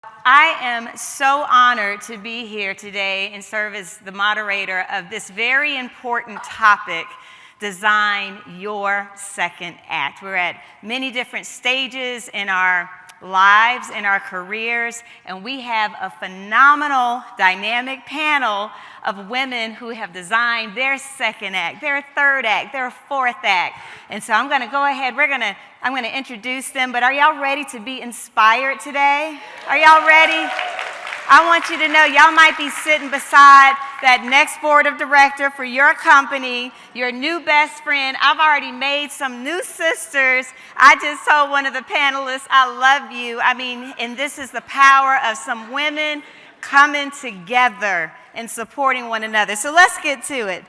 I am so honored to be here today and serve as the moderator of this very important topic, Design Your Second Act. We're at many different stages in our lives, in our careers, and we have a phenomenal, dynamic panel of women who have designed their second act, their third act, their fourth act. And so I'm going to go ahead, I'm going to introduce them, but are y'all ready to be inspired today? Are y'all ready? I want you to know y'all might be sitting beside that next board of director for your company, your new best friend. I've already made some new sisters. I just told one of the panelists, I love you. I mean, and this is the power of some women coming together and supporting one another. So let's get to it.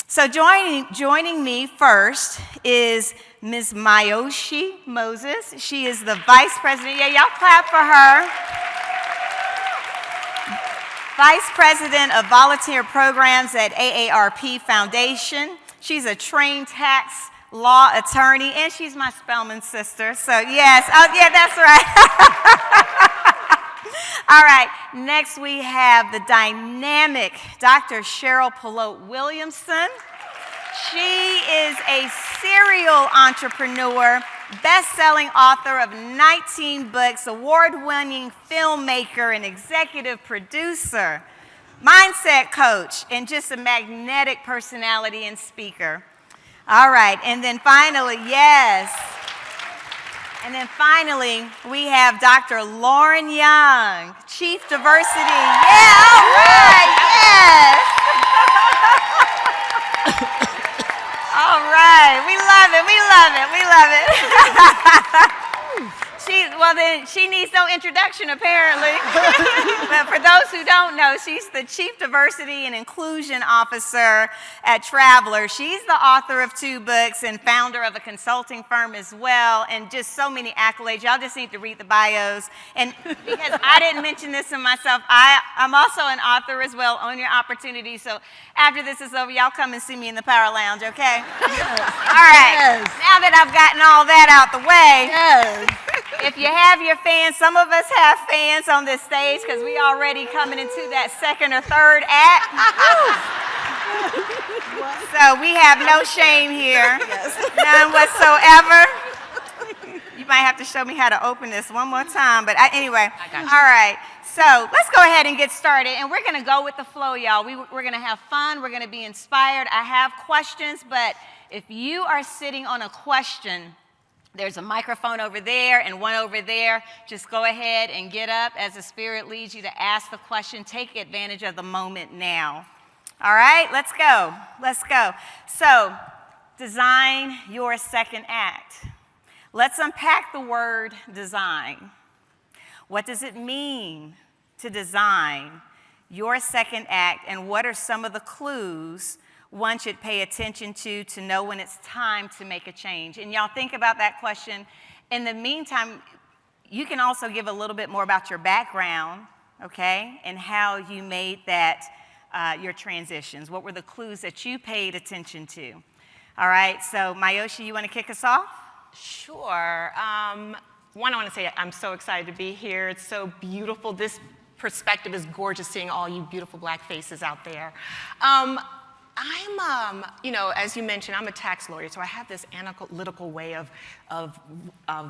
So joining me first is Ms. Mioshi Moses. She is the vice president. Yeah, y'all clap for her. Vice President of Volunteer Programs at AARP Foundation. She's a trained tax law attorney, and she's my Spelman sister. So yes, oh yeah, that's right. All right, next we have the dynamic Dr. Cheryl Polote-Williamson. She is a serial entrepreneur, best-selling author of 19 books, award-winning filmmaker and executive producer, mindset coach, and just a magnetic personality and speaker. All right, and then finally, we have Dr. Lauren Young, Chief Diversity. Yeah, all right, yes. All right, we love it. She needs no introduction, apparently. But for those who don't know, she's the Chief Diversity and Inclusion Officer at Traveler. She's the author of 2 books and founder of a consulting firm as well, and just so many accolades. Y'all just need to read the bios. And because I didn't mention this in myself, I'm also an author as well. Own your opportunity. So after this is over, y'all come and see me in the Power Lounge, okay? Yes. All right. Yes. Now that I've gotten all that out the way, yes. If you have your fans, some of us have fans on this stage because we already coming into that second or third act. So we have no shame here, none whatsoever. You might have to show me how to open this one more time, but anyway, all right. So let's go ahead and get started, and we're going to go with the flow, y'all. We're going to have fun. We're going to be inspired. I have questions, but if you are sitting on a question, there's a microphone over there and one over there. Just go ahead and get up as the Spirit leads you to ask the question. Take advantage of the moment now. All right, let's go. Let's go. So, design your second act. Let's unpack the word design. What does it mean to design your second act, and what are some of the clues one should pay attention to know when it's time to make a change? And y'all think about that question. In the meantime, you can also give a little bit more about your background, okay, and how you made that your transitions. What were the clues that you paid attention to? All right, so Mioshi, you want to kick us off? Sure. One, I want to say I'm so excited to be here. It's so beautiful. This perspective is gorgeous, seeing all you beautiful black faces out there. As you mentioned, I'm a tax lawyer, so I have this analytical way of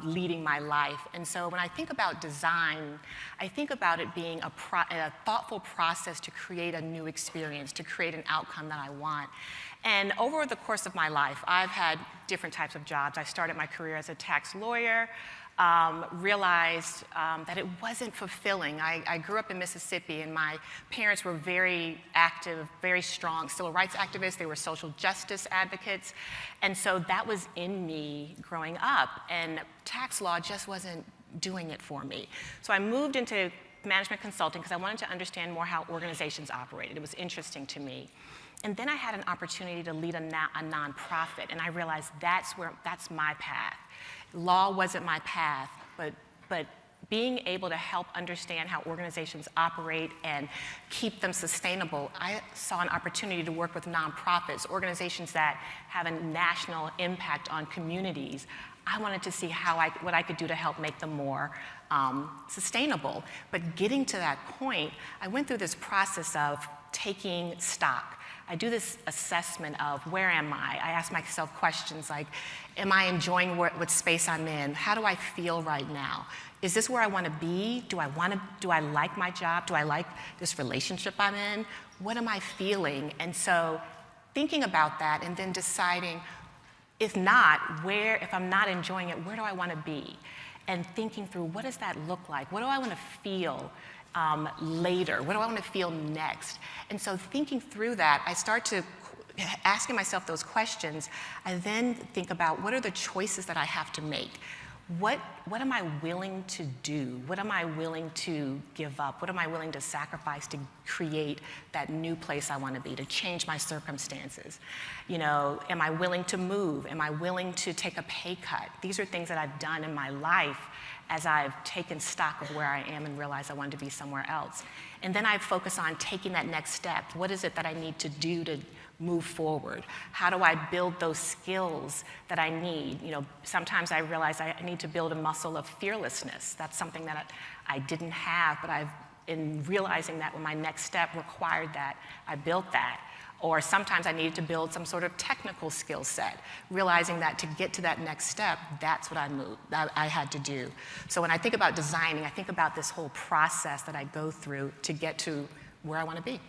leading my life. And so when I think about design, I think about it being a thoughtful process to create a new experience, to create an outcome that I want. And over the course of my life, I've had different types of jobs. I started my career as a tax lawyer. Realized that it wasn't fulfilling. I grew up in Mississippi, and my parents were very active, very strong civil rights activists. They were social justice advocates. And so that was in me growing up, and tax law just wasn't doing it for me. So I moved into management consulting because I wanted to understand more how organizations operated. It was interesting to me. And then I had an opportunity to lead a nonprofit, and I realized that's my path. Law wasn't my path, but being able to help understand how organizations operate and keep them sustainable, I saw an opportunity to work with nonprofits, organizations that have a national impact on communities. I wanted to see what I could do to help make them more sustainable. But getting to that point, I went through this process of taking stock. I do this assessment of where am I? I ask myself questions like, am I enjoying what space I'm in? How do I feel right now? Is this where I want to be? Do I like my job? Do I like this relationship I'm in? What am I feeling? And so thinking about that and then deciding, if I'm not enjoying it, where do I want to be? And thinking through, what does that look like? What do I want to feel later? What do I want to feel next? And so thinking through that, I start to asking myself those questions. I then think about, what are the choices that I have to make? What am I willing to do? What am I willing to give up? What am I willing to sacrifice to create that new place I want to be, to change my circumstances? Am I willing to move? Am I willing to take a pay cut? These are things that I've done in my life as I've taken stock of where I am and realized I wanted to be somewhere else. And then I focus on taking that next step. What is it that I need to do to move forward? How do I build those skills that I need? Sometimes I realize I need to build a muscle of fearlessness. That's something that I didn't have, but in realizing that when my next step required that, I built that. Or sometimes I needed to build some sort of technical skill set, realizing that to get to that next step, that's what I had to do. So when I think about designing, I think about this whole process that I go through to get to where I want to be.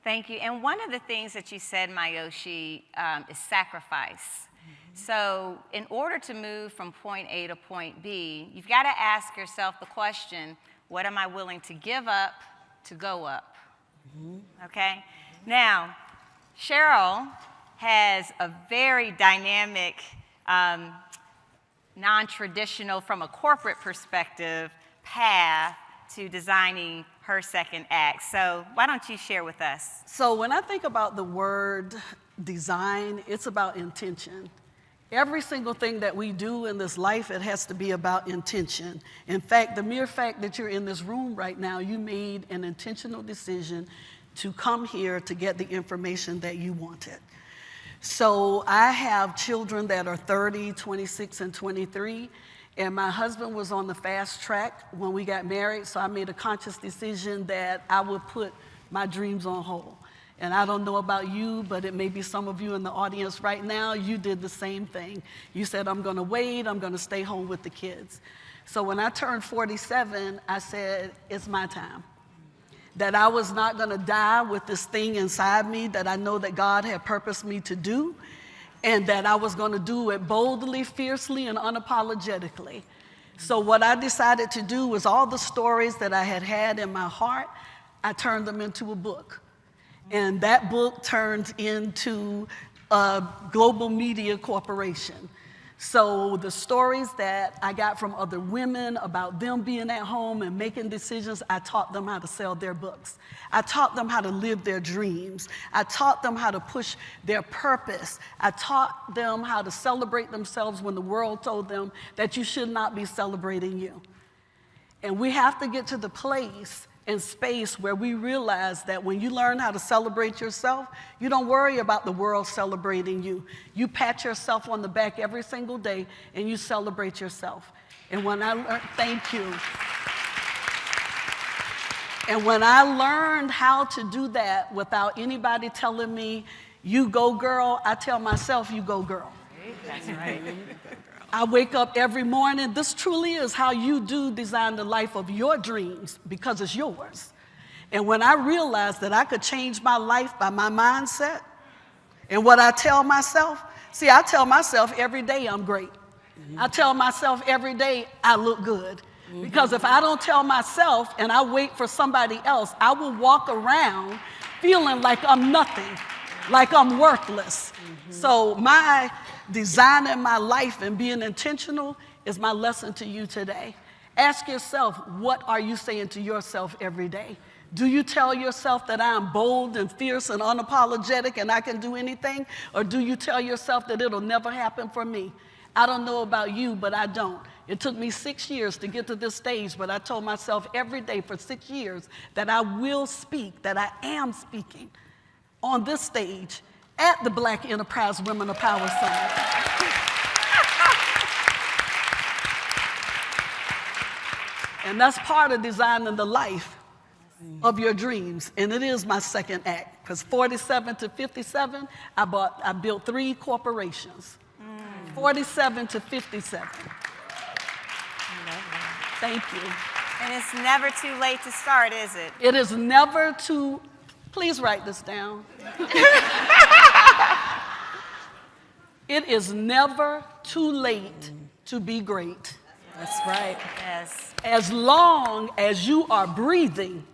Thank you. And one of the things that you said, Mioshi, is sacrifice. So in order to move from point A to point B, you've got to ask yourself the question, what am I willing to give up to go up? Okay? Now, Cheryl has a very dynamic, non-traditional, from a corporate perspective, path to designing her second act. So why don't you share with us? So when I think about the word design, it's about intention. Every single thing that we do in this life, it has to be about intention. In fact, the mere fact that you're in this room right now, you made an intentional decision to come here to get the information that you wanted. So I have children that are 30, 26, and 23, and my husband was on the fast track when we got married, so I made a conscious decision that I would put my dreams on hold. And I don't know about you, but it may be some of you in the audience right now, you did the same thing. You said, I'm gonna wait, I'm gonna stay home with the kids. So when I turned 47, I said, it's my time. That I was not gonna die with this thing inside me that I know that God had purposed me to do, and that I was gonna do it boldly, fiercely, and unapologetically. So what I decided to do was all the stories that I had in my heart, I turned them into a book. And that book turned into a global media corporation. So the stories that I got from other women about them being at home and making decisions, I taught them how to sell their books. I taught them how to live their dreams. I taught them how to push their purpose. I taught them how to celebrate themselves when the world told them that you should not be celebrating you. And we have to get to the place and space where we realize that when you learn how to celebrate yourself, you don't worry about the world celebrating you. You pat yourself on the back every single day and you celebrate yourself. And when I learned, thank you. And when I learned how to do that without anybody telling me, you go girl, I tell myself, you go girl. That's right. I wake up every morning. This truly is how you do design the life of your dreams, because it's yours. And when I realized that I could change my life by my mindset and what I tell myself, see, I tell myself every day I'm great. I tell myself every day I look good. Because if I don't tell myself and I wait for somebody else, I will walk around feeling like I'm nothing, like I'm worthless. So my designing my life and being intentional is my lesson to you today. Ask yourself, what are you saying to yourself every day? Do you tell yourself that I am bold and fierce and unapologetic and I can do anything? Or do you tell yourself that it'll never happen for me? I don't know about you, but I don't. It took me 6 years to get to this stage, but I told myself every day for 6 years that I will speak, that I am speaking on this stage at the Black Enterprise Women of Power Summit. And that's part of designing the life of your dreams. And it is my second act, because 47 to 57, I built 3 corporations. 47 to 57. Thank you. And it's never too late to start, is it? It is never too, please write this down. It is never too late to be great. That's right. Yes. As long as you are breathing,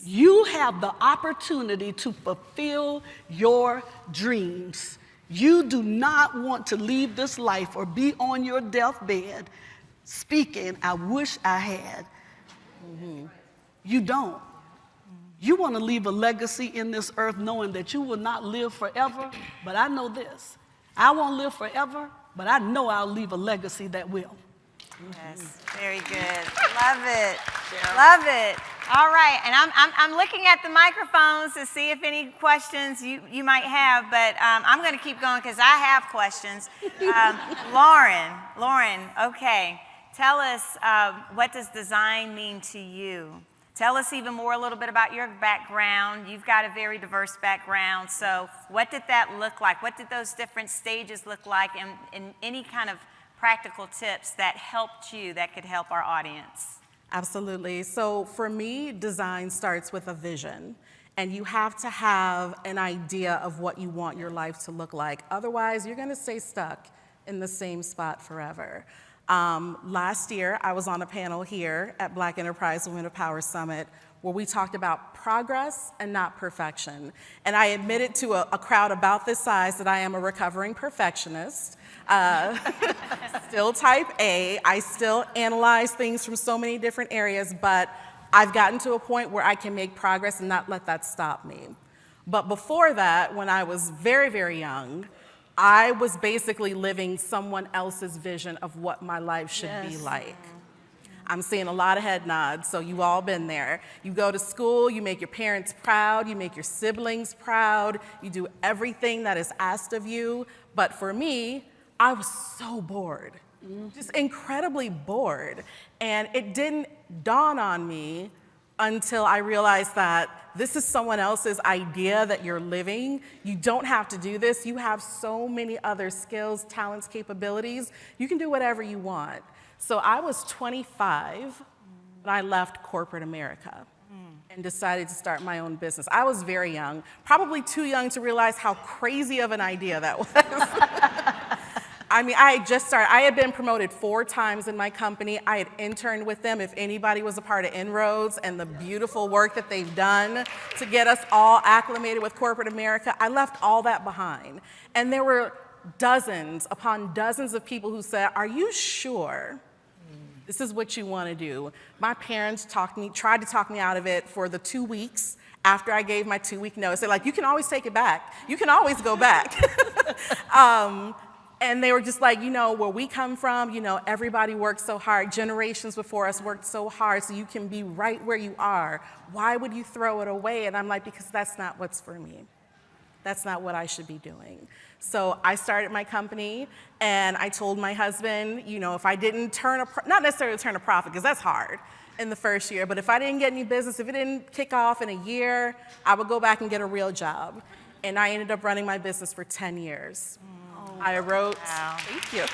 you have the opportunity to fulfill your dreams. You do not want to leave this life or be on your deathbed speaking, I wish I had. You don't. You want to leave a legacy in this earth knowing that you will not live forever, but I know this. I won't live forever, but I know I'll leave a legacy that will. Yes, very good. Love it. Love it. All right, and I'm looking at the microphones to see if any questions you might have, but I'm going to keep going because I have questions. Lauren, okay, tell us, what does design mean to you? Tell us even more a little bit about your background. You've got a very diverse background, so what did that look like? What did those different stages look like, and any kind of practical tips that helped you that could help our audience? Absolutely. So for me, design starts with a vision. And you have to have an idea of what you want your life to look like. Otherwise, you're going to stay stuck in the same spot forever. Last year, I was on a panel here at Black Enterprise Women of Power Summit where we talked about progress and not perfection. And I admitted to a crowd about this size that I am a recovering perfectionist. Still type A. I still analyze things from so many different areas, but I've gotten to a point where I can make progress and not let that stop me. But before that, when I was very, very young, I was basically living someone else's vision of what my life should be like. I'm seeing a lot of head nods, so you've all been there. You go to school, you make your parents proud, you make your siblings proud, you do everything that is asked of you. But for me, I was so bored, just incredibly bored. And it didn't dawn on me until I realized that this is someone else's idea that you're living. You don't have to do this. You have so many other skills, talents, capabilities. You can do whatever you want. So I was 25 when I left corporate America and decided to start my own business. I was very young, probably too young to realize how crazy of an idea that was. I mean, I had just started. I had been promoted 4 times in my company. I had interned with them. If anybody was a part of Inroads and the beautiful work that they've done to get us all acclimated with corporate America, I left all that behind. And there were dozens upon dozens of people who said, "Are you sure this is what you want to do?" My parents tried to talk me out of it for the 2 weeks after I gave my 2-week notice. They're like, "You can always take it back. You can always go back." And they were just like, where we come from, everybody worked so hard. Generations before us worked so hard so you can be right where you are. Why would you throw it away? And I'm like, because that's not what's for me. That's not what I should be doing. So I started my company, and I told my husband, if I didn't not necessarily turn a profit, because that's hard in the first year, but if I didn't get any business, if it didn't kick off in a year, I would go back and get a real job. And I ended up running my business for 10 years. I wrote, Thank you.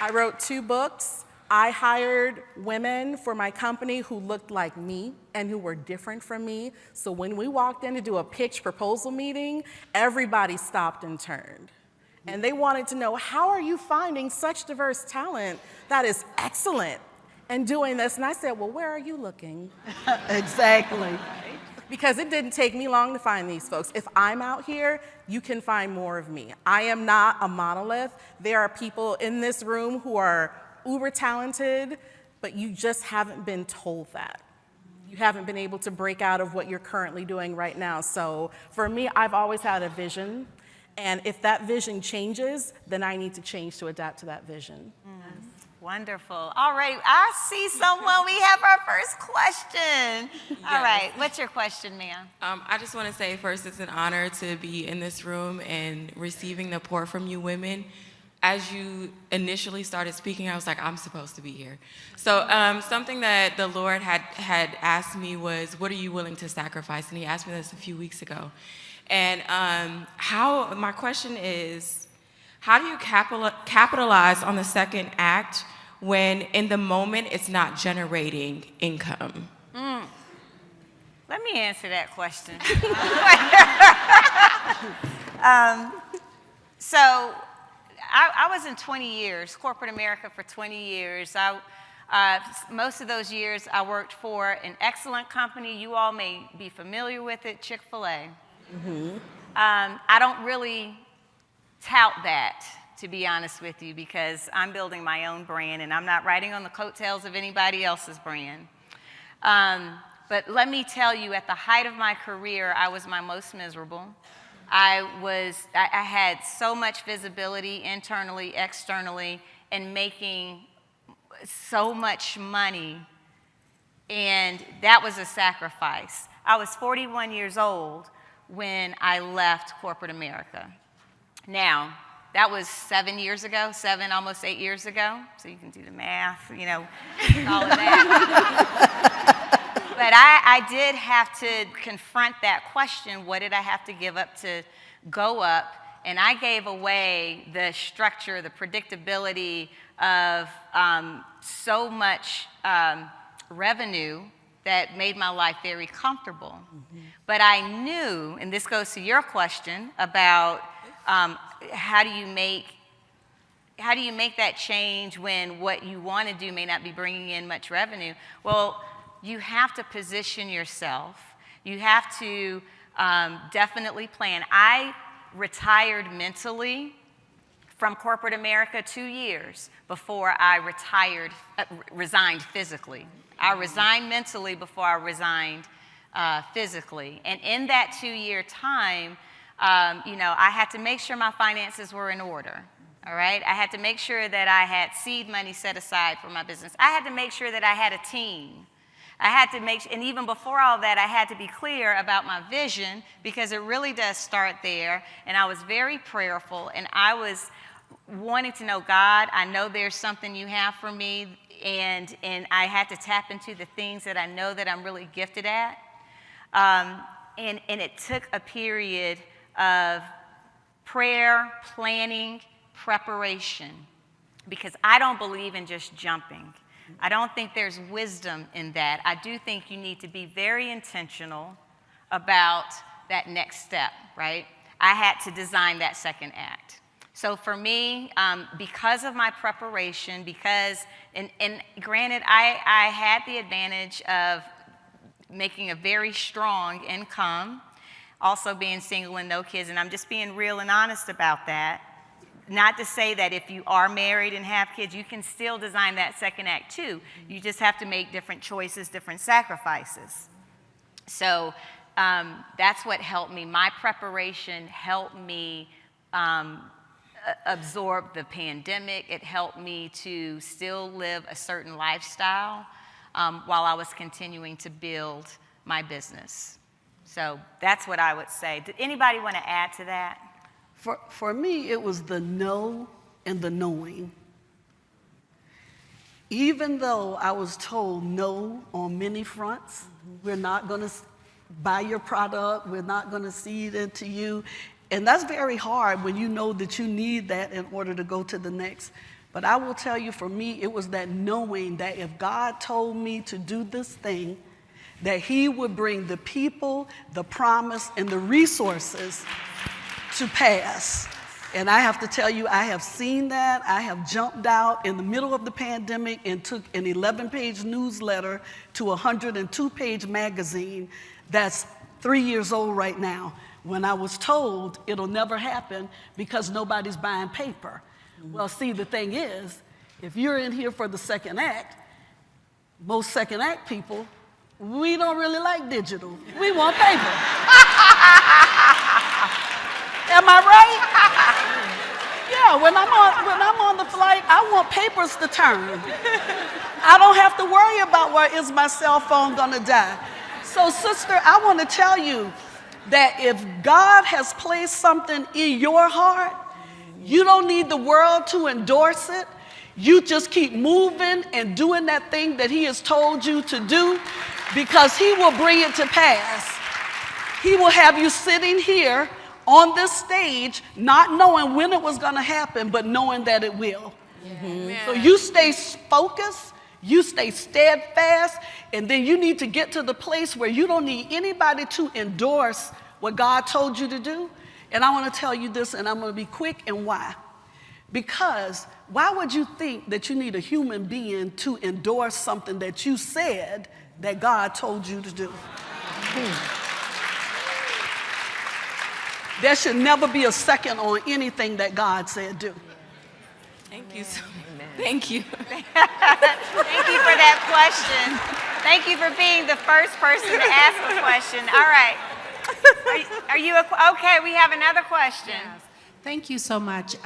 I wrote 2 books. I hired women for my company who looked like me and who were different from me. So when we walked in to do a pitch proposal meeting, everybody stopped and turned. And they wanted to know, how are you finding such diverse talent that is excellent and doing this? And I said, well, where are you looking? Exactly. Because it didn't take me long to find these folks. If I'm out here, you can find more of me. I am not a monolith. There are people in this room who are uber talented, but you just haven't been told that. You haven't been able to break out of what you're currently doing right now. So for me, I've always had a vision. And if that vision changes, then I need to change to adapt to that vision. Wonderful. All right, I see someone. We have our first question. All right, what's your question, ma'am? I just want to say first, it's an honor to be in this room and receiving the pour from you women. as you initially started speaking, I was like, I'm supposed to be here. So something that the Lord had asked me was, what are you willing to sacrifice? And he asked me this a few weeks ago. And my question is, how do you capitalize on the second act when in the moment it's not generating income? Let me answer that question. So I was in 20 years, corporate America for 20 years. Most of those years I worked for an excellent company. You all may be familiar with it, Chick-fil-A. I don't really tout that, to be honest with you, because I'm building my own brand and I'm not riding on the coattails of anybody else's brand. But let me tell you, at the height of my career, I was my most miserable. I had so much visibility internally, externally, and making so much money, and that was a sacrifice. I was 41 years old when I left corporate America. Now, that was 7 years ago, almost 8 years ago, so you can do the math, all of that. But I did have to confront that question, what did I have to give up to go up? And I gave away the structure, the predictability of so much revenue that made my life very comfortable. But I knew, and this goes to your question about how do you make that change when what you want to do may not be bringing in much revenue? Well, you have to position yourself. You have to definitely plan. I retired mentally from corporate America 2 years before I resigned physically. I resigned mentally before I resigned physically. And in that 2-year time, I had to make sure my finances were in order. All right? I had to make sure that I had seed money set aside for my business. I had to make sure that I had a team. I had to and even before all that, I had to be clear about my vision, because it really does start there. And I was very prayerful, and I was wanting to know, God, I know there's something you have for me, and I had to tap into the things that I know that I'm really gifted at. And it took a period of prayer, planning, preparation, because I don't believe in just jumping. I don't think there's wisdom in that. I do think you need to be very intentional about that next step, right? I had to design that second act. So for me, because of my preparation, and granted, I had the advantage of making a very strong income, also being single and no kids, and I'm just being real and honest about that. Not to say that if you are married and have kids, you can still design that second act too. You just have to make different choices, different sacrifices. So that's what helped me. My preparation helped me absorb the pandemic. It helped me to still live a certain lifestyle while I was continuing to build my business. So that's what I would say. Did anybody want to add to that? For me, it was the know and the knowing. Even though I was told no on many fronts, we're not going to buy your product, we're not going to seed into you. And that's very hard when you know that you need that in order to go to the next. But I will tell you, for me, it was that knowing that if God told me to do this thing, that He would bring the people, the promise, and the resources to pass. And I have to tell you, I have seen that. I have jumped out in the middle of the pandemic and took an 11-page newsletter to a 102-page magazine that's 3 years old right now, when I was told it'll never happen because nobody's buying paper. Well, see, the thing is, if you're in here for the second act, most second act people, we don't really like digital. We want paper. Am I right? Yeah, when I'm on the flight, I want papers to turn. I don't have to worry about where is my cell phone gonna die. So, sister, I want to tell you that if God has placed something in your heart, You don't need the world to endorse it. You just keep moving and doing that thing that he has told you to do, because he will bring it to pass. He will have you sitting here on this stage, not knowing when it was going to happen, but knowing that it will. So you stay focused, you stay steadfast, and then you need to get to the place where you don't need anybody to endorse what God told you to do. And I want to tell you this, and I'm going to be quick, and why? Because why would you think that you need a human being to endorse something that you said that God told you to do? There should never be a second on anything that God said do. Thank you so much. Thank you. Thank you for that question. Thank you for being the first person to ask a question. All right. Are you okay? We have another question. Yes. Thank you so much.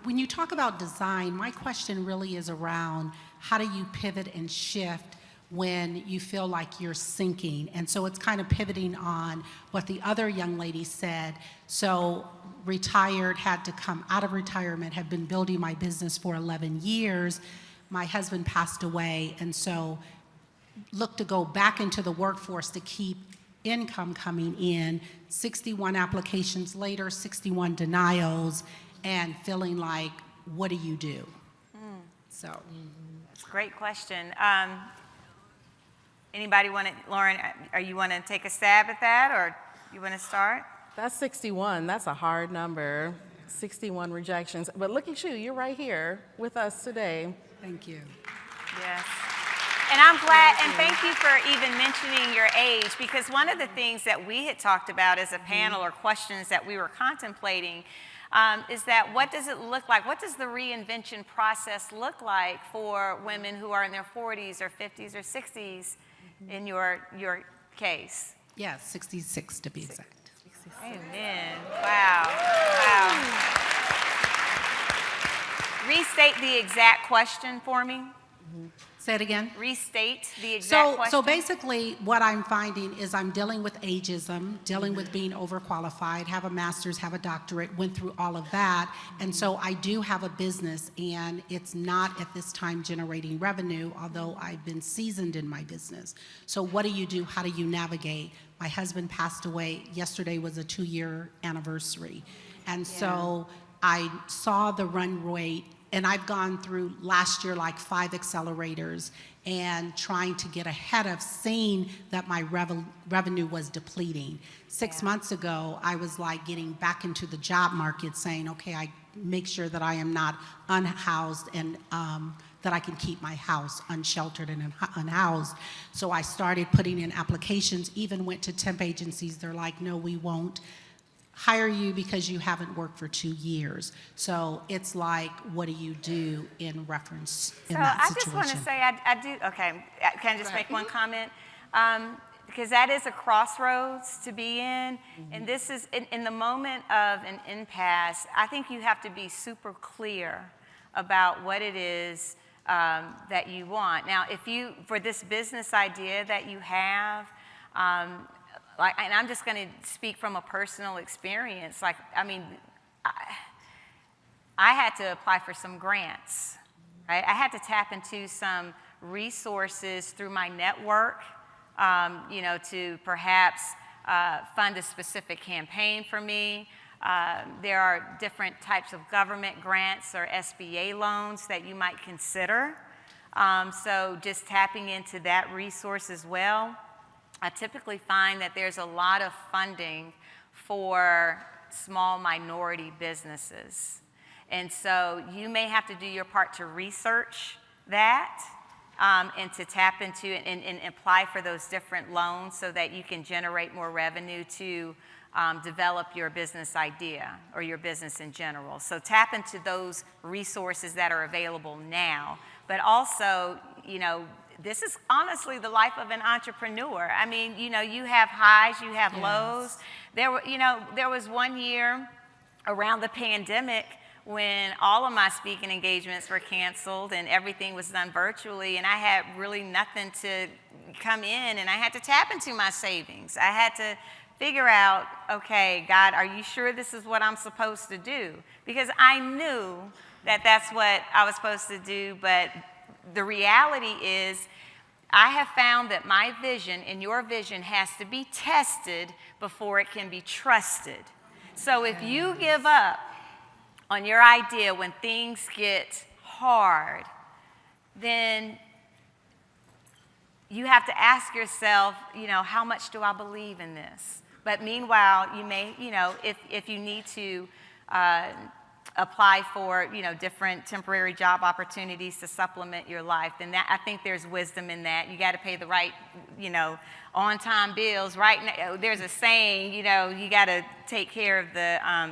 When you talk about design, my question really is around how do you pivot and shift when you feel like you're sinking? And so it's kind of pivoting on what the other young lady said. So retired, had to come out of retirement, have been building my business for 11 years. My husband passed away, and so look to go back into the workforce to keep income coming in. 61 applications later, 61 denials, and feeling like, what do you do? So That's a great question. Anybody want to, Lauren, are you want to take a stab at that, or you want to start? That's 61. That's a hard number. 61 rejections. But look at you. You're right here with us today. thank you. Yes. And I'm glad, and thank you for even mentioning your age, because one of the things that we had talked about as a panel, or questions that we were contemplating, is that what does it look like? What does the reinvention process look like for women who are in their 40s or 50s or 60s in your case? Yeah, 66 to be exact. Amen. Wow. Wow. Restate the exact question for me. Say it again. Restate the exact question. So basically what I'm finding is I'm dealing with ageism, dealing with being overqualified, have a master's, have a doctorate, went through all of that. And so I do have a business, and it's not at this time generating revenue, although I've been seasoned in my business. So what do you do? How do you navigate? My husband passed away. Yesterday was a 2-year anniversary. And so I saw the run rate. And I've gone through last year like 5 accelerators and trying to get ahead of seeing that my revenue was depleting. 6 months ago, I was like getting back into the job market, saying, okay, I make sure that I am not unhoused, and that I can keep my house unsheltered and unhoused. So I started putting in applications, even went to temp agencies. They're like, no, we won't hire you because you haven't worked for 2 years. So it's like, what do you do in reference in that situation? So I just want to say, I do, okay, can I just make one comment? Because that is a crossroads to be in. And this is, in the moment of an impasse, I think you have to be super clear about what it is that you want. Now, if you, for this business idea that you have, and I'm just going to speak from a personal experience. Like, I mean, I had to apply for some grants, right? I had to tap into some resources through my network, to perhaps fund a specific campaign for me. There are different types of government grants or SBA loans that you might consider. So just tapping into that resource as well. I typically find that there's a lot of funding for small minority businesses. And so you may have to do your part to research that and to tap into and apply for those different loans so that you can generate more revenue to develop your business idea or your business in general. So tap into those resources that are available now. But also, this is honestly the life of an entrepreneur. I mean, you have highs, you have lows. There was one year around the pandemic when all of my speaking engagements were canceled and everything was done virtually, and I had really nothing to come in, and I had to tap into my savings. I had to figure out, okay, God, are you sure this is what I'm supposed to do? Because I knew that that's what I was supposed to do, but the reality is I have found that my vision and your vision has to be tested before it can be trusted. So if you give up on your idea when things get hard, then you have to ask yourself, how much do I believe in this? But meanwhile, you may, if you need to apply for, different temporary job opportunities to supplement your life, then I think there's wisdom in that. You got to pay the right, on-time bills. Right now, there's a saying, you got to take care of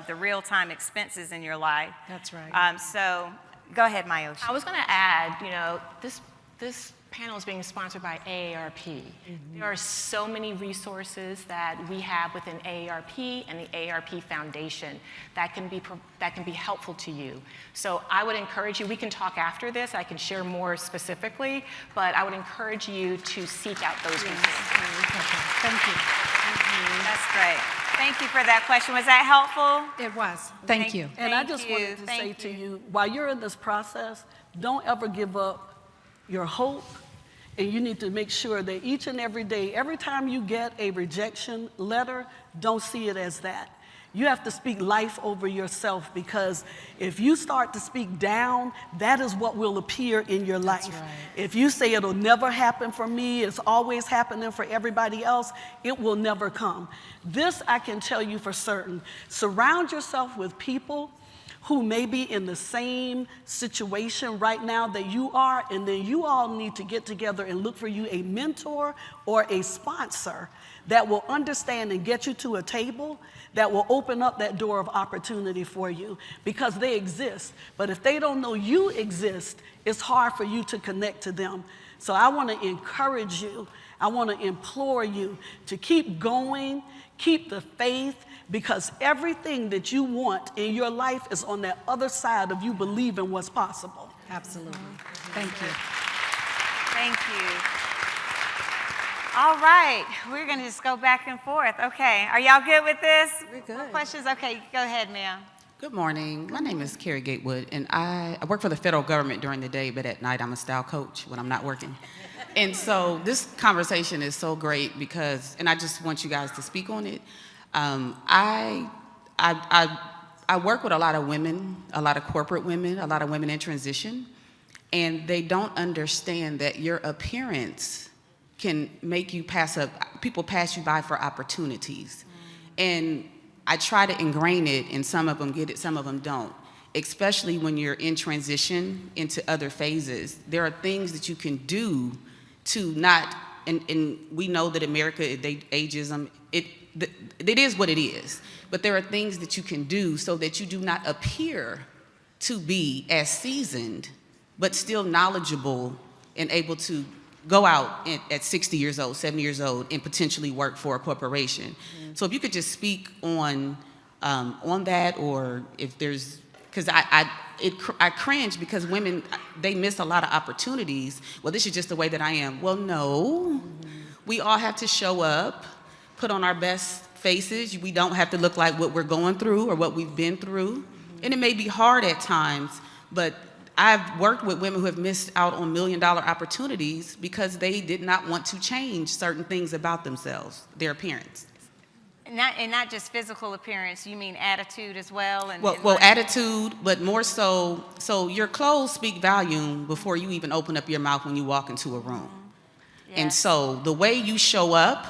the real-time expenses in your life. That's right. So go ahead, Mioshi. I was going to add, this panel is being sponsored by AARP. There are so many resources that we have within AARP and the AARP Foundation that can be helpful to you. So I would encourage you, we can talk after this, I can share more specifically, but I would encourage you to seek out those resources. Thank you. That's great. Thank you for that question. Was that helpful? It was. Thank you. And I just wanted to say to you, while you're in this process, don't ever give up your hope. And you need to make sure that each and every day, every time you get a rejection letter, don't see it as that. You have to speak life over yourself, because if you start to speak down, that is what will appear in your life. That's right. If you say it'll never happen for me, it's always happening for everybody else, it will never come. This I can tell you for certain. Surround yourself with people who may be in the same situation right now that you are, and then you all need to get together and look for you a mentor or a sponsor that will understand and get you to a table that will open up that door of opportunity for you, because they exist. But if they don't know you exist, it's hard for you to connect to them. So I want to encourage you, I want to implore you to keep going, keep the faith, because everything that you want in your life is on that other side of you believing what's possible. Absolutely. Thank you. Thank you. All right, we're going to just go back and forth. Okay, are y'all good with this? We're good. More questions? Okay, go ahead, ma'am. Good morning. My name is Carrie Gatewood, and I work for the federal government during the day, but at night I'm a style coach when I'm not working. And so this conversation is so great because, and I just want you guys to speak on it. I work with a lot of women, a lot of corporate women, a lot of women in transition, and they don't understand that your appearance can make you people pass you by for opportunities. And I try to ingrain it, and some of them get it, some of them don't. Especially when you're in transition into other phases. There are things that you can do to not, and we know that America, ageism, it is what it is. But there are things that you can do so that you do not appear to be as seasoned, but still knowledgeable and able to go out at 60 years old, 70 years old, and potentially work for a corporation. Mm-hmm. So if you could just speak on that, or if there's, because I cringe because women, they miss a lot of opportunities. Well, this is just the way that I am. Well, no, we all have to show up, put on our best faces. We don't have to look like what we're going through or what we've been through. And it may be hard at times, but I've worked with women who have missed out on $1 million opportunities because they did not want to change certain things about themselves, their appearance. And not just physical appearance, you mean attitude as well? Well, attitude, but more so your clothes speak volume before you even open up your mouth when you walk into a room. Yes. And so the way you show up,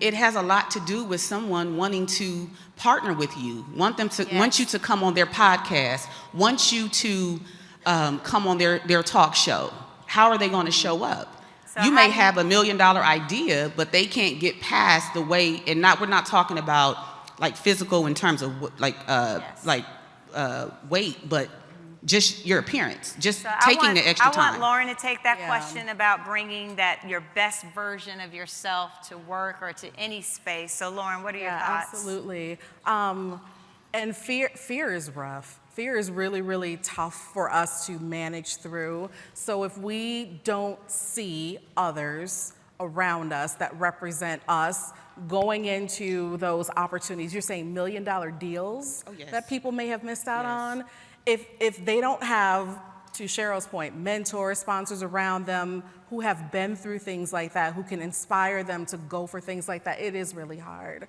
it has a lot to do with someone wanting to partner with you, want you to come on their podcast, want you to come on their talk show. How are they going to show up? So you may have $1 million idea, but they can't get past the way, and we're not talking about like physical in terms of weight, but just your appearance, just taking the extra time. I want Lauren to take that question about bringing your best version of yourself to work or to any space. So Lauren, what are your thoughts? Absolutely. And fear is rough. Fear is really, really tough for us to manage through. So if we don't see others around us that represent us, going into those opportunities. You're saying $1 million deals Oh, yes. that people may have missed out Yes. on. If they don't have, to Cheryl's point, mentors, sponsors around them who have been through things like that, who can inspire them to go for things like that, it is really hard.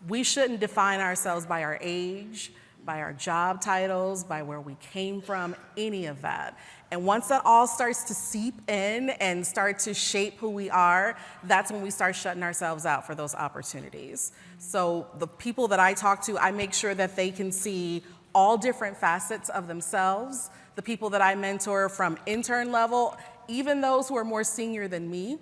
We shouldn't define ourselves by our age, by our job titles, by where we came from, any of that. And once that all starts to seep in and start to shape who we are, that's when we start shutting ourselves out for those opportunities. So the people that I talk to, I make sure that they can see all different facets of themselves. The people that I mentor from intern level, even those who are more senior than me,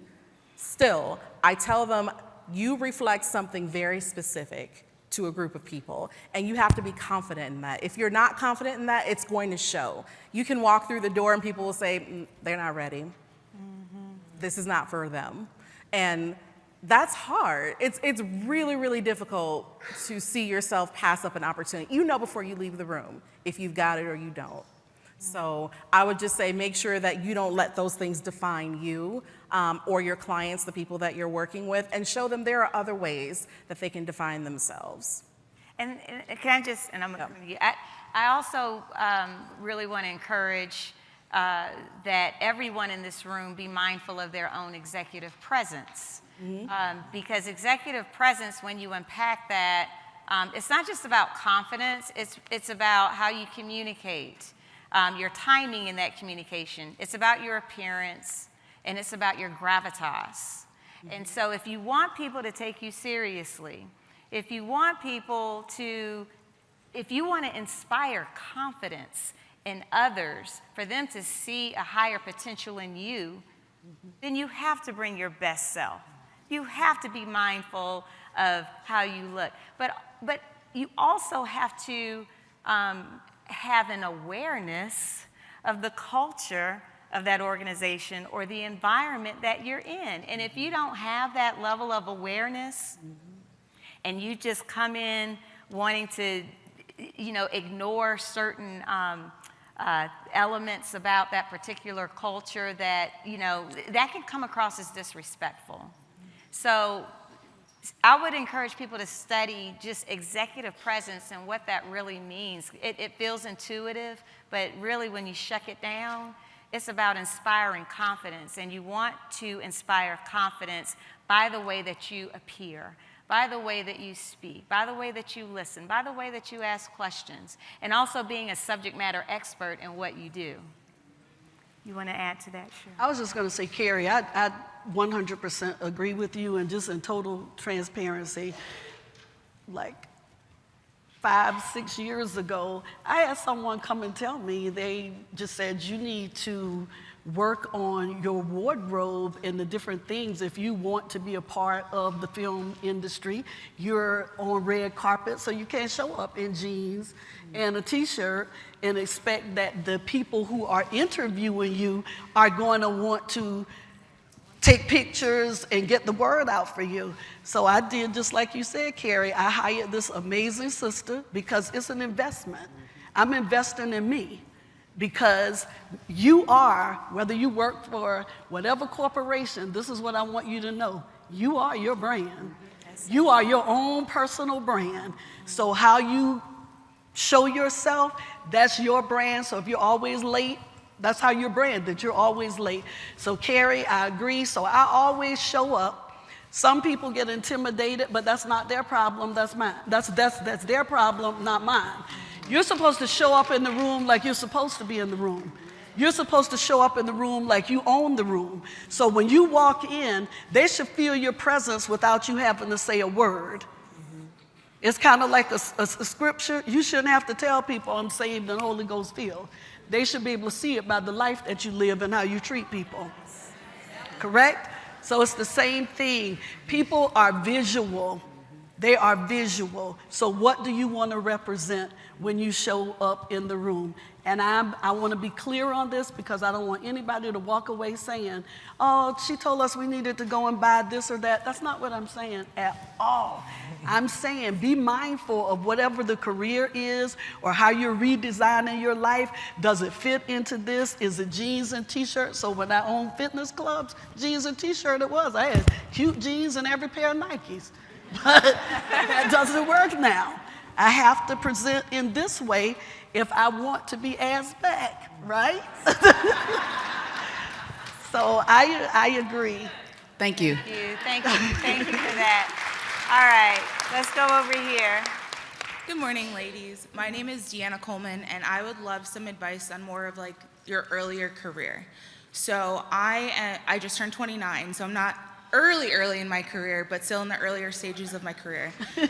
still, I tell them, you reflect something very specific to a group of people, and you have to be confident in that. If you're not confident in that, it's going to show. You can walk through the door and people will say, they're not ready. This is not for them. And that's hard. It's really, really difficult to see yourself pass up an opportunity. You know before you leave the room if you've got it or you don't. So I would just say make sure that you don't let those things define you or your clients, the people that you're working with, and show them there are other ways that they can define themselves. And can I just, and I'm coming to you, I also really want to encourage that everyone in this room be mindful of their own executive presence. Because executive presence, when you unpack that, it's not just about confidence, it's about how you communicate, your timing in that communication. It's about your appearance, and it's about your gravitas. And so if you want people to take you seriously, if you want to inspire confidence in others, for them to see a higher potential in you, then you have to bring your best self. You have to be mindful of how you look. But you also have to have an awareness of the culture of that organization or the environment that you're in. And if you don't have that level of awareness, and you just come in wanting to, ignore certain elements about that particular culture that, that can come across as disrespectful. So I would encourage people to study just executive presence and what that really means. It feels intuitive, but really when you shuck it down, it's about inspiring confidence. And you want to inspire confidence by the way that you appear, by the way that you speak, by the way that you listen, by the way that you ask questions, and also being a subject matter expert in what you do. You want to add to that, Cheryl? I was just going to say, Carrie, I 100% agree with you, and just in total transparency, like 5-6 years ago, I had someone come and tell me, they just said, you need to work on your wardrobe and the different things if you want to be a part of the film industry. You're on red carpet, so you can't show up in jeans and a t-shirt and expect that the people who are interviewing you are going to want to take pictures and get the word out for you. So I did just like you said, Carrie. I hired this amazing sister because it's an investment. I'm investing in me. Because you are, whether you work for whatever corporation, this is what I want you to know. You are your brand. You are your own personal brand. So how you show yourself, that's your brand. So if you're always late, that's how you're branded. You're always late. So Carrie, I agree. So I always show up. Some people get intimidated, but that's not their problem. That's mine. That's their problem, not mine. You're supposed to show up in the room like you're supposed to be in the room. You're supposed to show up in the room like you own the room. So when you walk in, they should feel your presence without you having to say a word. It's kind of like a scripture. You shouldn't have to tell people I'm saved and Holy Ghost filled. They should be able to see it by the life that you live and how you treat people. Correct? So it's the same thing. People are visual. They are visual. So what do you want to represent when you show up in the room? And I want to be clear on this because I don't want anybody to walk away saying, oh, she told us we needed to go and buy this or that. That's not what I'm saying at all. I'm saying be mindful of whatever the career is or how you're redesigning your life. Does it fit into this? Is it jeans and t-shirts? So when I owned fitness clubs, jeans and t-shirt it was. I had cute jeans and every pair of Nikes. But that doesn't work now. I have to present in this way if I want to be asked back, right? So I agree. Thank you. Thank you for that. All right, let's go over here. Good morning, ladies. My name is Deanna Coleman, and I would love some advice on more of like your earlier career. So I just turned 29, so I'm not early in my career, but still in the earlier stages of my career. And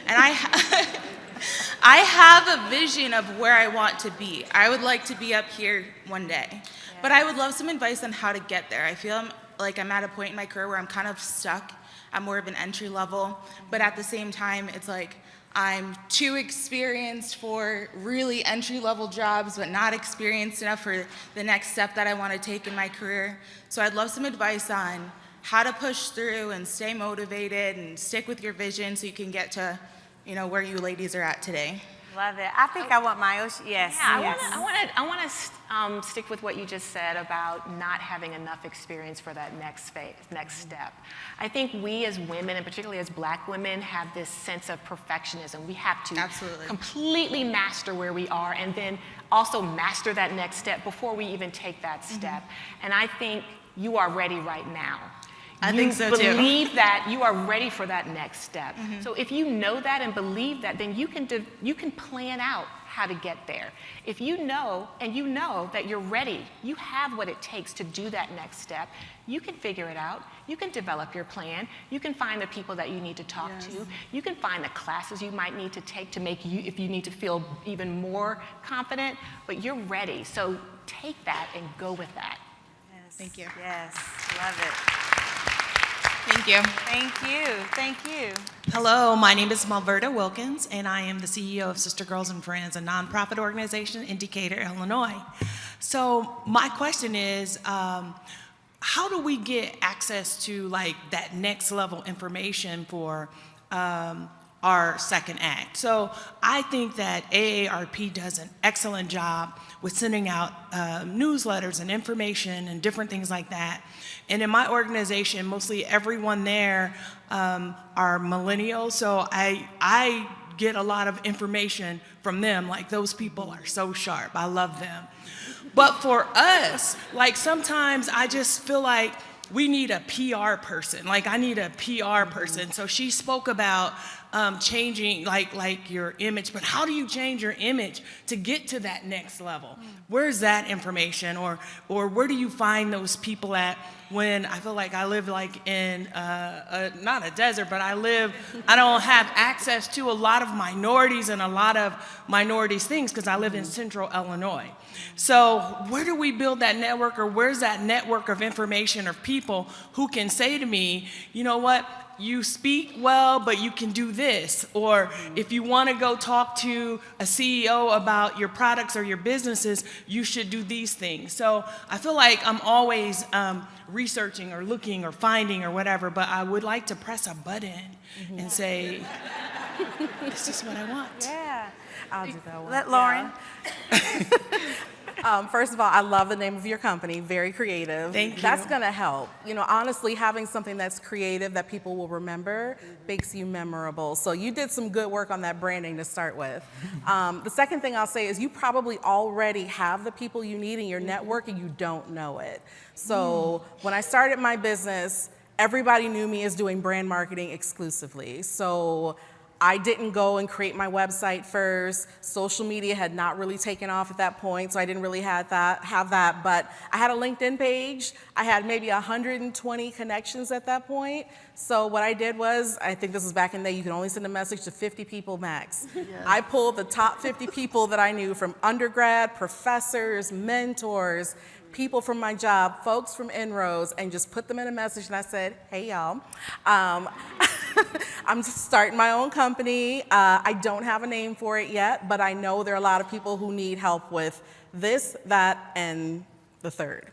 I have a vision of where I want to be. I would like to be up here one day, but I would love some advice on how to get there. I feel like I'm at a point in my career where I'm kind of stuck. I'm more of an entry level, but at the same time, it's like I'm too experienced for really entry level jobs, but not experienced enough for the next step that I want to take in my career. So I'd love some advice on how to push through and stay motivated and stick with your vision so you can get to, where you ladies are at today. Love it. I think I want Mioshi. Yes. Yeah, yes. I want to stick with what you just said about not having enough experience for that next step. I think we as women, and particularly as Black women, have this sense of perfectionism. We have to completely master where we are and then also master that next step before we even take that step. And I think you are ready right now. I think so too. You believe that you are ready for that next step. So if you know that and believe that, then you can plan out how to get there. If you know that you're ready, you have what it takes to do that next step, you can figure it out. You can develop your plan. You can find the people that you need to talk to. You can find the classes you might need to take to make you, if you need to feel even more confident, but you're ready. So take that and go with that. Yes. Thank you. Yes, love it. Thank you. Thank you. Hello, my name is Malverta Wilkins, and I am the CEO of Sister Girls and Friends, a nonprofit organization in Decatur, Illinois. So my question is, how do we get access to like that next level information for our second act? So I think that AARP does an excellent job with sending out newsletters and information and different things like that. And in my organization, mostly everyone there are millennials, so I get a lot of information from them. Like, those people are so sharp. I love them. But for us, like, sometimes I just feel like we need a PR person. Like, I need a PR person. So she spoke about changing like your image, but how do you change your image to get to that next level? Where's that information, or where do you find those people at? When I feel like I live like in not a desert, but I don't have access to a lot of minorities and a lot of minorities things because I live in central Illinois. So where do we build that network, or where's that network of information or people who can say to me, you know what, you speak well, but you can do this. Or if you want to go talk to a CEO about your products or your businesses, you should do these things. So I feel like I'm always researching or looking or finding or whatever, but I would like to press a button and say, this is what I want. Yeah. I'll do that one. Let Lauren. First of all, I love the name of your company, very creative. Thank you. That's gonna help. Honestly, having something that's creative that people will remember makes you memorable. So you did some good work on that branding to start with. The second thing I'll say is you probably already have the people you need in your network and you don't know it. So when I started my business, everybody knew me as doing brand marketing exclusively. So I didn't go and create my website first. Social media had not really taken off at that point, so I didn't really have that. But I had a LinkedIn page. I had maybe 120 connections at that point. So what I did was, I think this was back in the day, you could only send a message to 50 people max. Yes. I pulled the top 50 people that I knew, from undergrad, professors, mentors, people from my job, folks from Inroads, and just put them in a message, and I said, hey, y'all. I'm just starting my own company. I don't have a name for it yet, but I know there are a lot of people who need help with this, that, and the third.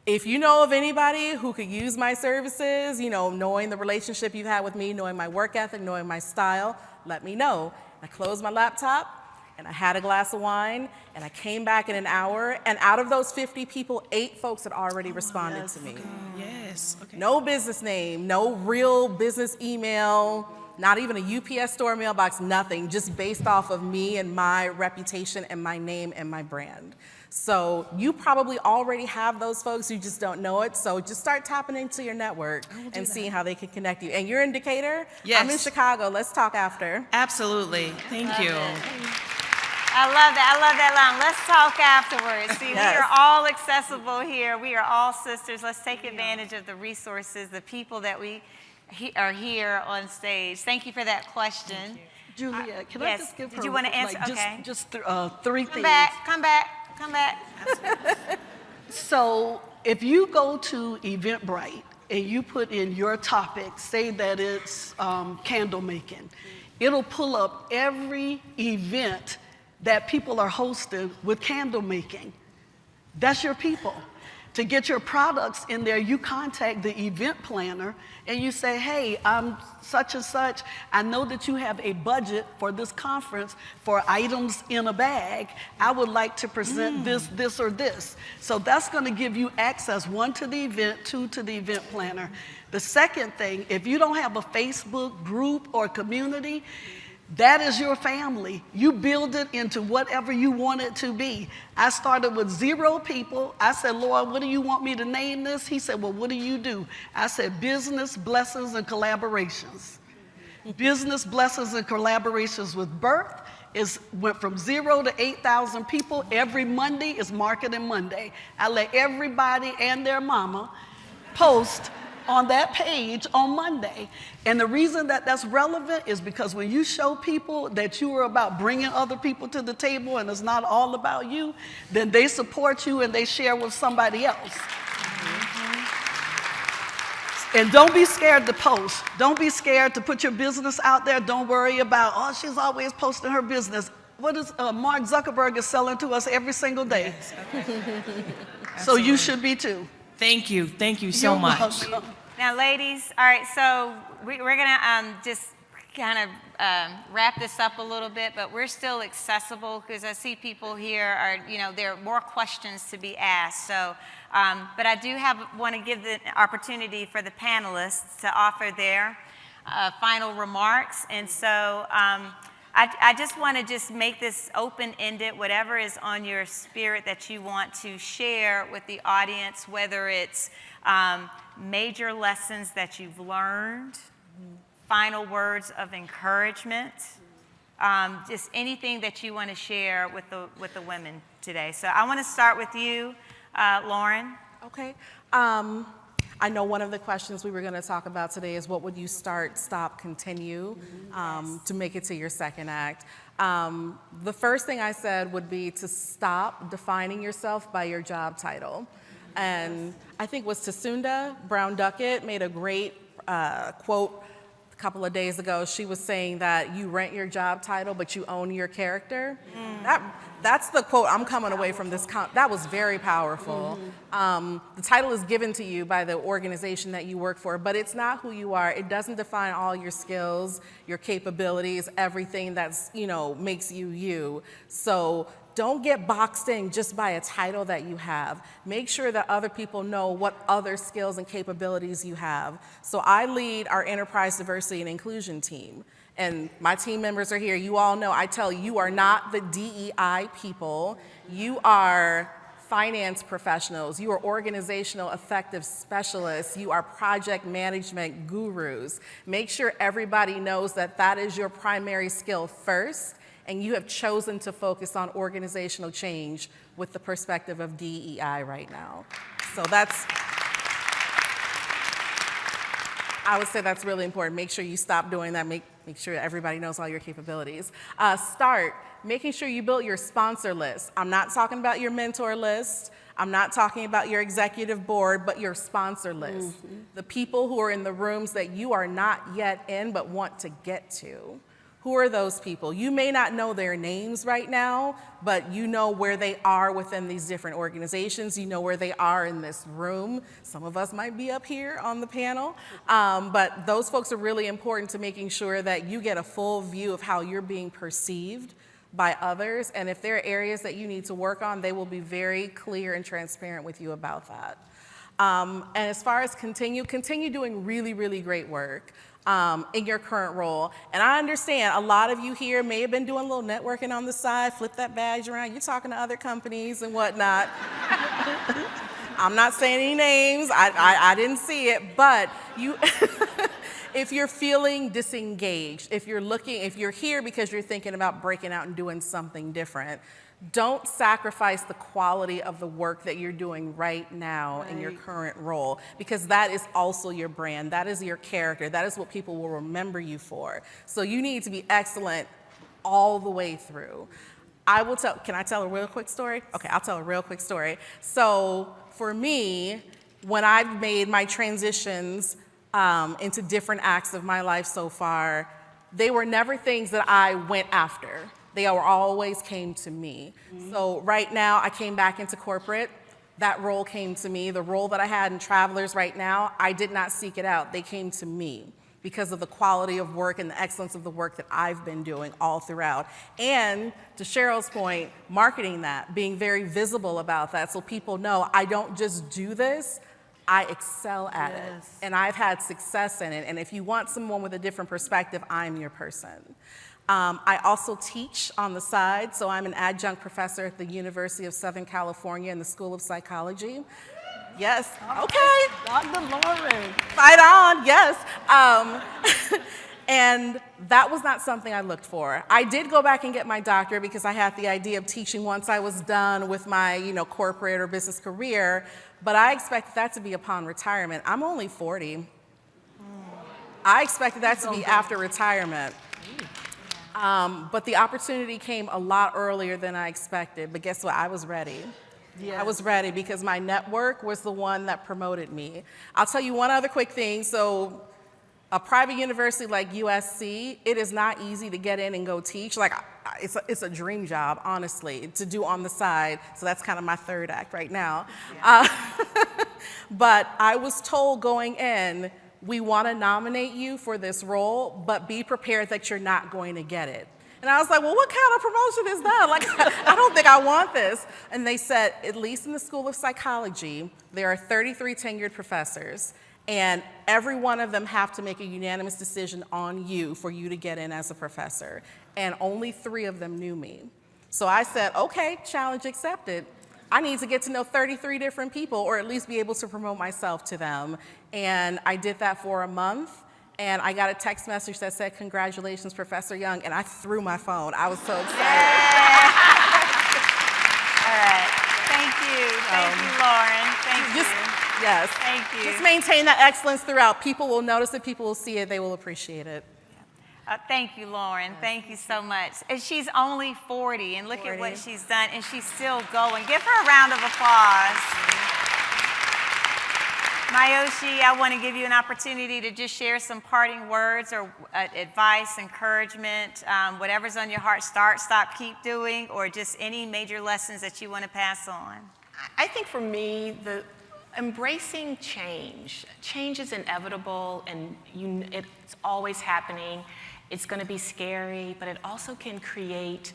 If you know of anybody who could use my services, knowing the relationship you've had with me, knowing my work ethic, knowing my style, let me know. I closed my laptop, and I had a glass of wine, and I came back in an hour, and out of those 50 people, 8 folks had already responded to me. Yes. Okay. No business name, no real business email, not even a UPS store mailbox, nothing, just based off of me and my reputation and my name and my brand. So you probably already have those folks, you just don't know it. So just start tapping into your network and seeing how they can connect you. And your indicator, Yes. I'm in Chicago. Let's talk after. Absolutely. Thank you. I love that line. Let's talk afterwards. See, Yes. we are all accessible here. We are all sisters. Let's take advantage of the resources, the people that we are here on stage. Thank you for that question. Juliet, can yes. I just give her Did you want to answer? Okay. just 3 things. Come back. So if you go to Eventbrite and you put in your topic, say that it's candle making, it'll pull up every event that people are hosting with candle making. That's your people. To get your products in there, you contact the event planner and you say, hey, I'm such and such. I know that you have a budget for this conference for items in a bag. I would like to present this, or this. So that's going to give you access, 1, to the event, 2, to the event planner. The second thing, if you don't have a Facebook group or community, that is your family. You build it into whatever you want it to be. I started with 0 people. I said, Lord, what do you want me to name this? He said, well, what do you do? I said, business, blessings, and collaborations. Business, blessings, and collaborations with birth went from 0 to 8,000 people. Every Monday is Marketing Monday. I let everybody and their mama post on that page on Monday. And the reason that that's relevant is because when you show people that you are about bringing other people to the table and it's not all about you, then they support you and they share with somebody else. And don't be scared to post. Don't be scared to put your business out there. Don't worry about, oh, she's always posting her business. What is Mark Zuckerberg is selling to us every single day. Yes, okay. So you should be too. Thank you. Thank you so You're much. welcome. Now, ladies, all right, so we're going to just kind of wrap this up a little bit, but we're still accessible because I see people here are, there are more questions to be asked. So, but I do want to give the opportunity for the panelists to offer their final remarks. And so I just want to make this open-ended, whatever is on your spirit that you want to share with the audience, whether it's major lessons that you've learned, final words of encouragement, just anything that you want to share with the women today. So I want to start with you, Lauren. Okay. I know one of the questions we were going to talk about today is what would you start, stop, continue to make it to your second act. The first thing I said would be to stop defining yourself by your job title. And I think it was Tasunda Brown Duckett made a great quote a couple of days ago. She was saying that you rent your job title, but you own your character. That's the quote I'm coming away from this. That was very powerful. The title is given to you by the organization that you work for, but it's not who you are. It doesn't define all your skills, your capabilities, everything that's, makes you you. So don't get boxed in just by a title that you have. Make sure that other people know what other skills and capabilities you have. So I lead our enterprise diversity and inclusion team. And my team members are here. You all know, I tell you, you are not the DEI people. You are finance professionals. You are organizational effective specialists. You are project management gurus. Make sure everybody knows that that is your primary skill first, and you have chosen to focus on organizational change with the perspective of DEI right now. So I would say that's really important. Make sure you stop doing that. Make sure everybody knows all your capabilities. Start making sure you build your sponsor list. I'm not talking about your mentor list. I'm not talking about your executive board, but your sponsor list. The people who are in the rooms that you are not yet in but want to get to. Who are those people? You may not know their names right now, but you know where they are within these different organizations. You know where they are in this room. Some of us might be up here on the panel, but those folks are really important to making sure that you get a full view of how you're being perceived by others. And if there are areas that you need to work on, they will be very clear and transparent with you about that. And as far as continue doing really, really great work. In your current role. And I understand a lot of you here may have been doing a little networking on the side, flip that badge around, you're talking to other companies and whatnot. I'm not saying any names, I didn't see it, but you, if you're feeling disengaged, if you're here because you're thinking about breaking out and doing something different, don't sacrifice the quality of the work that you're doing right now in your current role, because that is also your brand, that is your character, that is what people will remember you for. So you need to be excellent all the way through. Can I tell a real quick story? Okay, I'll tell a real quick story. So for me, when I've made my transitions into different acts of my life so far, they were never things that I went after. They always came to me. So right now, I came back into corporate. That role came to me. The role that I had in Travelers right now, I did not seek it out. They came to me because of the quality of work and the excellence of the work that I've been doing all throughout. And to Cheryl's point, marketing that, being very visible about that so people know I don't just do this, I excel at it. And I've had success in it. And if you want someone with a different perspective, I'm your person. I also teach on the side, so I'm an adjunct professor at the University of Southern California in the School of Psychology. Yes, okay. Dr. Lauren. Fight on, yes. And that was not something I looked for. I did go back and get my doctorate because I had the idea of teaching once I was done with my corporate or business career, but I expected that to be upon retirement. I'm only 40. I expected that to be after retirement. But the opportunity came a lot earlier than I expected. But guess what? I was ready. Yes. I was ready because my network was the one that promoted me. I'll tell you one other quick thing. So a private university like USC, it is not easy to get in and go teach. Like, it's a dream job, honestly, to do on the side. So that's kind of my third act right now. Yeah. But I was told going in, we want to nominate you for this role, but be prepared that you're not going to get it. And I was like, well, what kind of promotion is that? Like, I don't think I want this. And they said, at least in the School of Psychology, there are 33 tenured professors, and every one of them have to make a unanimous decision on you for you to get in as a professor. And only 3 of them knew me. So I said, okay, challenge accepted. I need to get to know 33 different people, or at least be able to promote myself to them. And I did that for a month, and I got a text message that said, congratulations, Professor Young, and I threw my phone. I was so excited. Yeah. All right. Thank you. Thank you, Lauren. Thank you. Yes. Thank you. Just maintain that excellence throughout. People will notice it, people will see it, they will appreciate it. Thank you, Lauren. Thank you so much. And she's only 40, and look at what she's done, and she's still going. Give her a round of applause. Mioshi, I want to give you an opportunity to just share some parting words or advice, encouragement, whatever's on your heart, start, stop, keep doing, or just any major lessons that you want to pass on. I think for me, embracing change. Change is inevitable, and it's always happening. It's going to be scary, but it also can create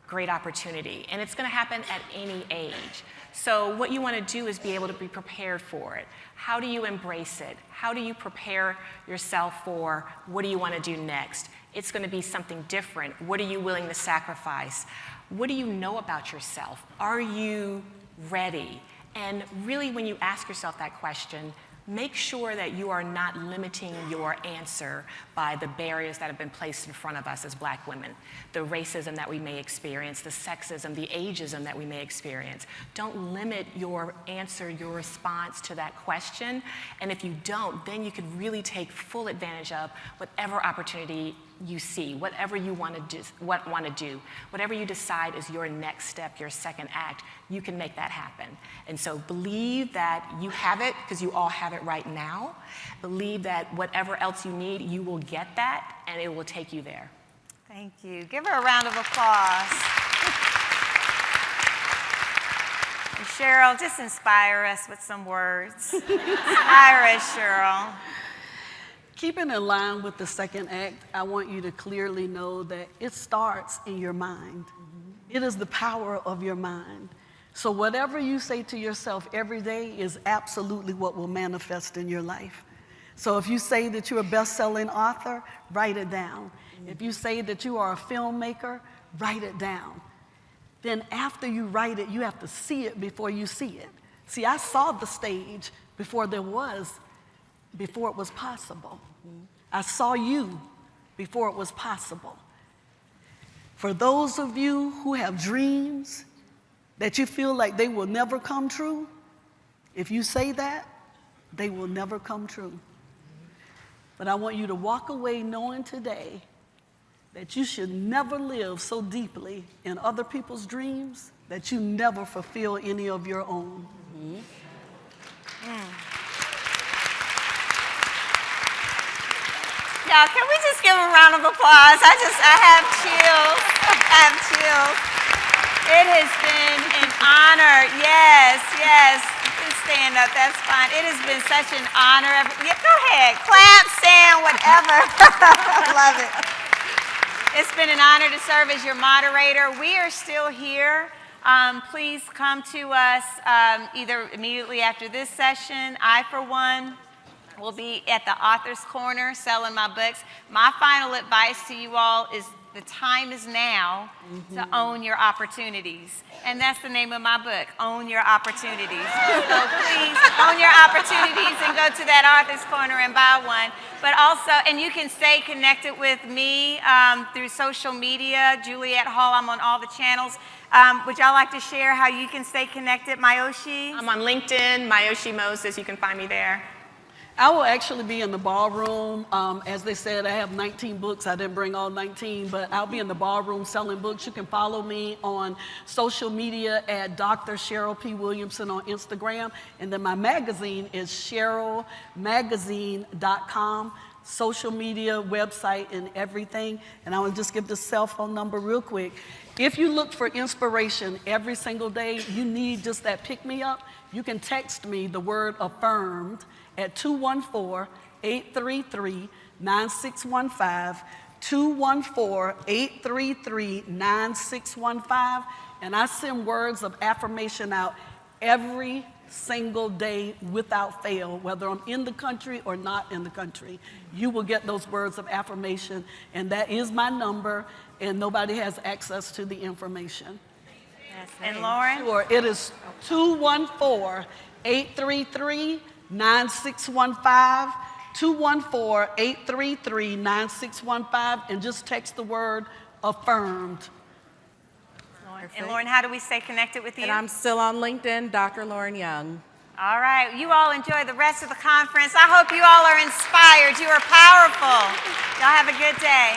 great opportunity, and it's going to happen at any age. So what you want to do is be able to be prepared for it. How do you embrace it? How do you prepare yourself for what do you want to do next? It's going to be something different. What are you willing to sacrifice? What do you know about yourself? Are you ready? And really, when you ask yourself that question, make sure that you are not limiting your answer by the barriers that have been placed in front of us as Black women, the racism that we may experience, the sexism, the ageism that we may experience. Don't limit your answer, your response to that question. And if you don't, then you can really take full advantage of whatever opportunity you see, whatever you want to do, whatever you decide is your next step, your second act, you can make that happen. And so believe that you have it, because you all have it right now. Believe that whatever else you need, you will get that, and it will take you there. Thank you. Give her a round of applause. And Cheryl, just inspire us with some words. Inspire us, Cheryl. Keeping in line with the second act, I want you to clearly know that it starts in your mind. It is the power of your mind. So whatever you say to yourself every day is absolutely what will manifest in your life. So if you say that you're a best-selling author, write it down. If you say that you are a filmmaker, write it down. Then after you write it, you have to see it before you see it. See, I saw the stage before it was possible. I saw you before it was possible. For those of you who have dreams that you feel like they will never come true, if you say that, they will never come true. But I want you to walk away knowing today that you should never live so deeply in other people's dreams that you never fulfill any of your own. Y'all, can we just give a round of applause? I have chills. I have chills. It has been an honor. Yes, yes. You can stand up, that's fine. It has been such an honor. Yeah, go ahead, clap, stand, whatever. I love it. It's been an honor to serve as your moderator. We are still here. Please come to us either immediately after this session. I, for one, will be at the Author's Corner selling my books. My final advice to you all is the time is now to own your opportunities. And that's the name of my book, Own Your Opportunities. So please own your opportunities and go to that Author's Corner and buy one. But also, and you can stay connected with me through social media, Juliet Hall, I'm on all the channels. Would y'all like to share how you can stay connected, Mioshi? I'm on LinkedIn, Mioshi Moses, you can find me there. I will actually be in the ballroom. As they said, I have 19 books. I didn't bring all 19, but I'll be in the ballroom selling books. You can follow me on social media at Dr. Cheryl P. Williamson on Instagram. And then my magazine is CherylMagazine.com, social media, website, and everything. And I will just give the cell phone number real quick. If you look for inspiration every single day, you need just that pick-me-up, you can text me the word affirmed at 214-833-9615, 214-833-9615, and I send words of affirmation out every single day without fail, whether I'm in the country or not in the country. You will get those words of affirmation, and that is my number, and nobody has access to the information. Yes. And Lauren? Sure, it is 214-833-9615, 214-833-9615, and just text the word affirmed. And Lauren, how do we stay connected with you? And I'm still on LinkedIn, Dr. Lauren Young. All right, you all enjoy the rest of the conference. I hope you all are inspired. You are powerful. Y'all have a good day.